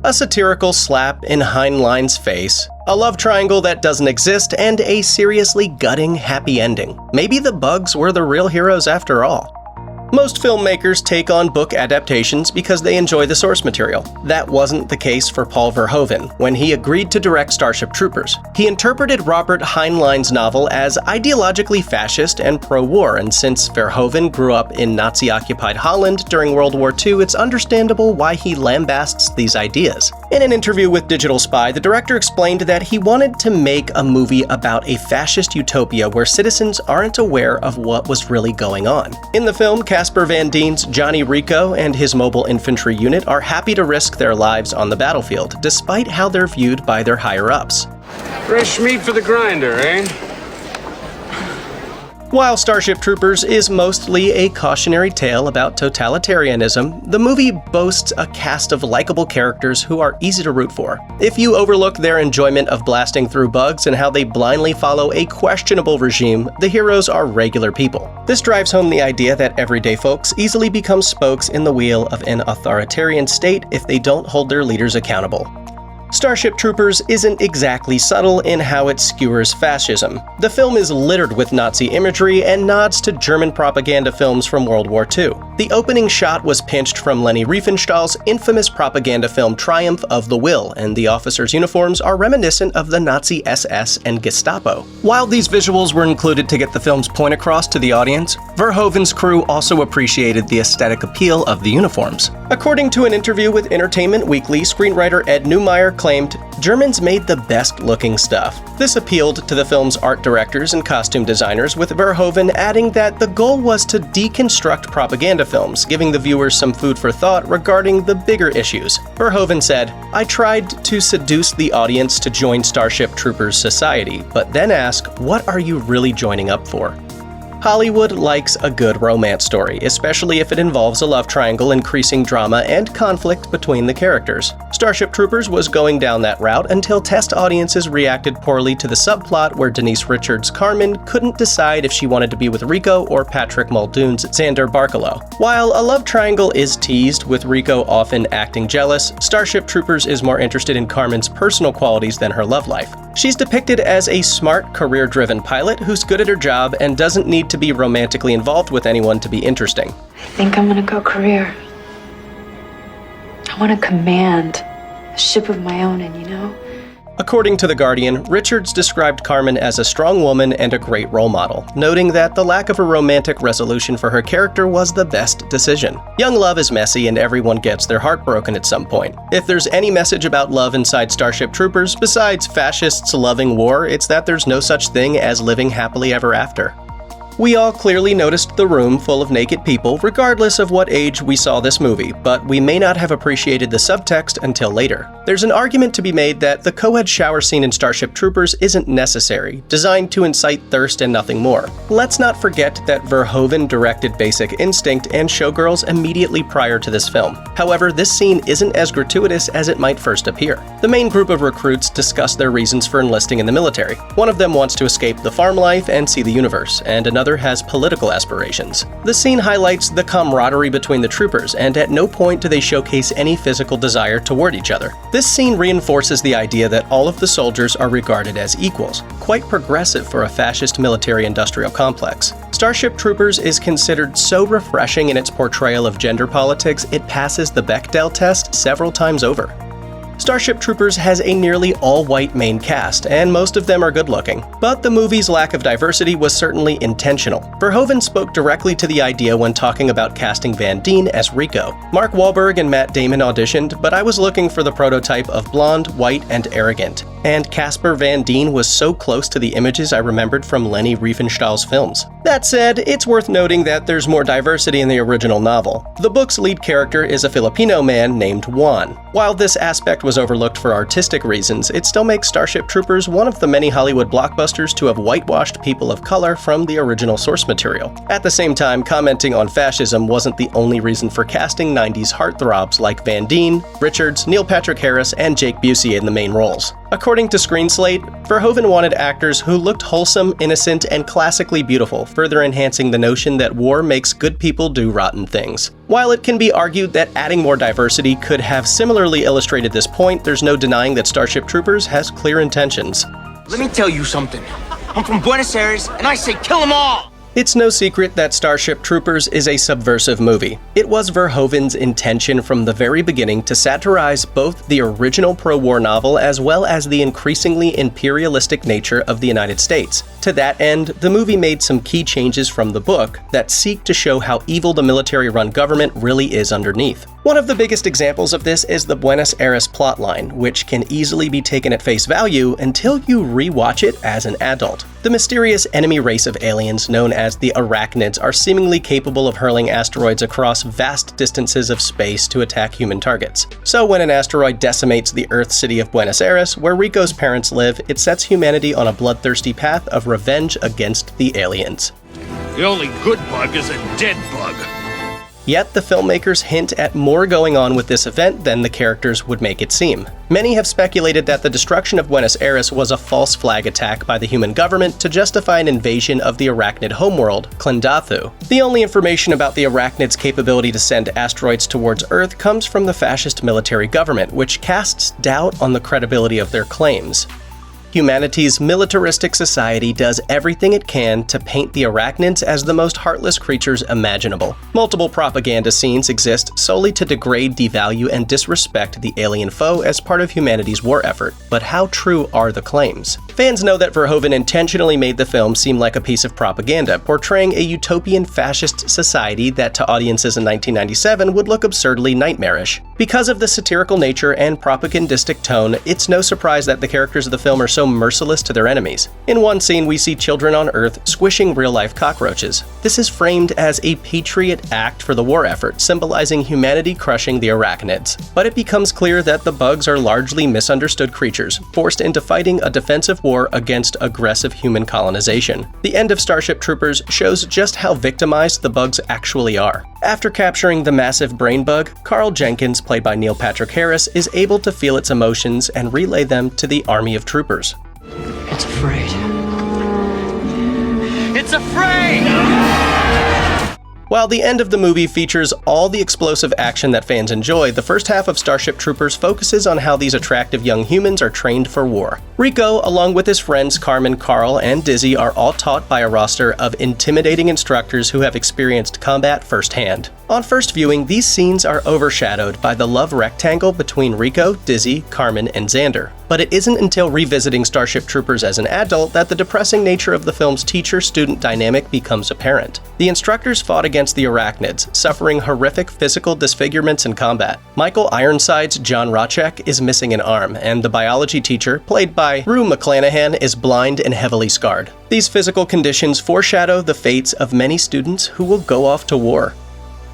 A satirical slap in Heinlein's face, a love triangle that doesn't exist, and a seriously gutting happy ending. Maybe the bugs were the real heroes after all. Most filmmakers take on book adaptations because they enjoy the source material. That wasn't the case for Paul Verhoeven when he agreed to direct Starship Troopers. He interpreted Robert Heinlein's novel as ideologically fascist and pro-war, and since Verhoeven grew up in Nazi-occupied Holland during World War II, it's understandable why he lambasts these ideas. In an interview with Digital Spy, the director explained that he wanted to make a movie about a fascist utopia where citizens aren't aware of what was really going on. In the film, Casper Van Dien's Johnny Rico and his mobile infantry unit are happy to risk their lives on the battlefield, despite how they're viewed by their higher-ups. Fresh meat for the grinder, eh? While Starship Troopers is mostly a cautionary tale about totalitarianism, the movie boasts a cast of likable characters who are easy to root for. If you overlook their enjoyment of blasting through bugs and how they blindly follow a questionable regime, the heroes are regular people. This drives home the idea that everyday folks easily become spokes in the wheel of an authoritarian state if they don't hold their leaders accountable. Starship Troopers isn't exactly subtle in how it skewers fascism. The film is littered with Nazi imagery and nods to German propaganda films from World War II. The opening shot was pinched from Leni Riefenstahl's infamous propaganda film Triumph of the Will, and the officers' uniforms are reminiscent of the Nazi SS and Gestapo. While these visuals were included to get the film's point across to the audience, Verhoeven's crew also appreciated the aesthetic appeal of the uniforms. According to an interview with Entertainment Weekly, screenwriter Ed Neumeyer claimed, "Germans made the best-looking stuff." This appealed to the film's art directors and costume designers, with Verhoeven adding that the goal was to deconstruct propaganda films, giving the viewers some food for thought regarding the bigger issues. Verhoeven said, "I tried to seduce the audience to join Starship Troopers society, but then ask, what are you really joining up for?" Hollywood likes a good romance story, especially if it involves a love triangle, increasing drama and conflict between the characters. Starship Troopers was going down that route until test audiences reacted poorly to the subplot where Denise Richards' Carmen couldn't decide if she wanted to be with Rico or Patrick Muldoon's Xander Barkalow. While a love triangle is teased, with Rico often acting jealous, Starship Troopers is more interested in Carmen's personal qualities than her love life. She's depicted as a smart, career-driven pilot who's good at her job and doesn't need to be romantically involved with anyone to be interesting. I think I'm gonna go career. I want to command a ship of my own, and you know? According to The Guardian, Richards described Carmen as a strong woman and a great role model, noting that the lack of a romantic resolution for her character was the best decision. Young love is messy and everyone gets their heart broken at some point. If there's any message about love inside Starship Troopers, besides fascists loving war, it's that there's no such thing as living happily ever after. We all clearly noticed the room full of naked people, regardless of what age we saw this movie, but we may not have appreciated the subtext until later. There's an argument to be made that the co-ed shower scene in Starship Troopers isn't necessary, designed to incite thirst and nothing more. Let's not forget that Verhoeven directed Basic Instinct and Showgirls immediately prior to this film. However, this scene isn't as gratuitous as it might first appear. The main group of recruits discuss their reasons for enlisting in the military. One of them wants to escape the farm life and see the universe, and another has political aspirations. The scene highlights the camaraderie between the troopers, and at no point do they showcase any physical desire toward each other. This scene reinforces the idea that all of the soldiers are regarded as equals, quite progressive for a fascist military-industrial complex. Starship Troopers is considered so refreshing in its portrayal of gender politics, it passes the Bechdel test several times over. Starship Troopers has a nearly all-white main cast, and most of them are good-looking. But the movie's lack of diversity was certainly intentional. Verhoeven spoke directly to the idea when talking about casting Van Dien as Rico. Mark Wahlberg and Matt Damon auditioned, but I was looking for the prototype of blonde, white, and arrogant. And Casper Van Dien was so close to the images I remembered from Leni Riefenstahl's films. That said, it's worth noting that there's more diversity in the original novel. The book's lead character is a Filipino man named Juan. While this aspect was overlooked for artistic reasons, it still makes Starship Troopers one of the many Hollywood blockbusters to have whitewashed people of color from the original source material. At the same time, commenting on fascism wasn't the only reason for casting 90s heartthrobs like Van Dien, Richards, Neil Patrick Harris, and Jake Busey in the main roles. According to Screen Slate, Verhoeven wanted actors who looked wholesome, innocent, and classically beautiful, further enhancing the notion that war makes good people do rotten things. While it can be argued that adding more diversity could have similarly illustrated this point, there's no denying that Starship Troopers has clear intentions. Let me tell you something. I'm from Buenos Aires, and I say kill them all! It's no secret that Starship Troopers is a subversive movie. It was Verhoeven's intention from the very beginning to satirize both the original pro-war novel as well as the increasingly imperialistic nature of the United States. To that end, the movie made some key changes from the book that seek to show how evil the military-run government really is underneath. One of the biggest examples of this is the Buenos Aires plotline, which can easily be taken at face value until you rewatch it as an adult. The mysterious enemy race of aliens known as the Arachnids are seemingly capable of hurling asteroids across vast distances of space to attack human targets. So when an asteroid decimates the Earth city of Buenos Aires, where Rico's parents live, it sets humanity on a bloodthirsty path of revenge against the aliens. The only good bug is a dead bug. Yet the filmmakers hint at more going on with this event than the characters would make it seem. Many have speculated that the destruction of Buenos Aires was a false flag attack by the human government to justify an invasion of the arachnid homeworld, Klendathu. The only information about the arachnids' capability to send asteroids towards Earth comes from the fascist military government, which casts doubt on the credibility of their claims. Humanity's militaristic society does everything it can to paint the arachnids as the most heartless creatures imaginable. Multiple propaganda scenes exist solely to degrade, devalue, and disrespect the alien foe as part of humanity's war effort. But how true are the claims? Fans know that Verhoeven intentionally made the film seem like a piece of propaganda, portraying a utopian fascist society that to audiences in 1997 would look absurdly nightmarish. Because of the satirical nature and propagandistic tone, it's no surprise that the characters of the film are so merciless to their enemies. In one scene, we see children on Earth squishing real-life cockroaches. This is framed as a patriot act for the war effort, symbolizing humanity crushing the arachnids. But it becomes clear that the bugs are largely misunderstood creatures, forced into fighting a defensive war against aggressive human colonization. The end of Starship Troopers shows just how victimized the bugs actually are. After capturing the massive brain bug, Carl Jenkins, played by Neil Patrick Harris, is able to feel its emotions and relay them to the army of troopers. It's afraid. It's afraid! While the end of the movie features all the explosive action that fans enjoy, the first half of Starship Troopers focuses on how these attractive young humans are trained for war. Rico, along with his friends Carmen, Carl, and Dizzy, are all taught by a roster of intimidating instructors who have experienced combat firsthand. On first viewing, these scenes are overshadowed by the love rectangle between Rico, Dizzy, Carmen, and Xander. But it isn't until revisiting Starship Troopers as an adult that the depressing nature of the film's teacher-student dynamic becomes apparent. The instructors fought against the arachnids, suffering horrific physical disfigurements in combat. Michael Ironside's John Rochek is missing an arm, and the biology teacher, played by Rue McClanahan, is blind and heavily scarred. These physical conditions foreshadow the fates of many students who will go off to war.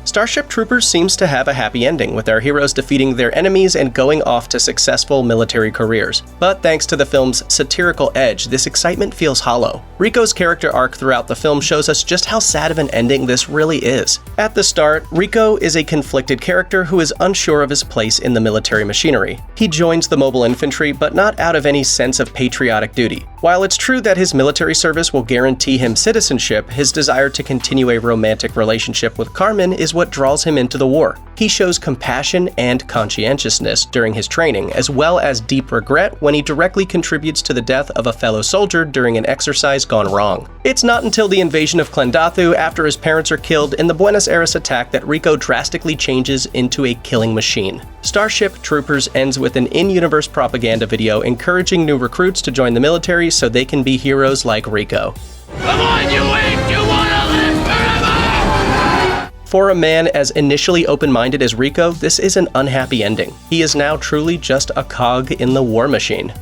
Starship Troopers seems to have a happy ending, with our heroes defeating their enemies and going off to successful military careers. But thanks to the film's satirical edge, this excitement feels hollow. Rico's character arc throughout the film shows us just how sad of an ending this really is. At the start, Rico is a conflicted character who is unsure of his place in the military machinery. He joins the mobile infantry, but not out of any sense of patriotic duty. While it's true that his military service will guarantee him citizenship, his desire to continue a romantic relationship with Carmen is what draws him into the war. He shows compassion and conscientiousness during his training, as well as deep regret when he directly contributes to the death of a fellow soldier during an exercise gone wrong. It's not until the invasion of Klendathu, after his parents are killed in the Buenos Aires attack, that Rico drastically changes into a killing machine. Starship Troopers ends with an in-universe propaganda video encouraging new recruits to join the military so they can be heroes like Rico. Come on, you wink! You wanna live forever! For a man as initially open-minded as Rico, this is an unhappy ending. He is now truly just a cog in the war machine.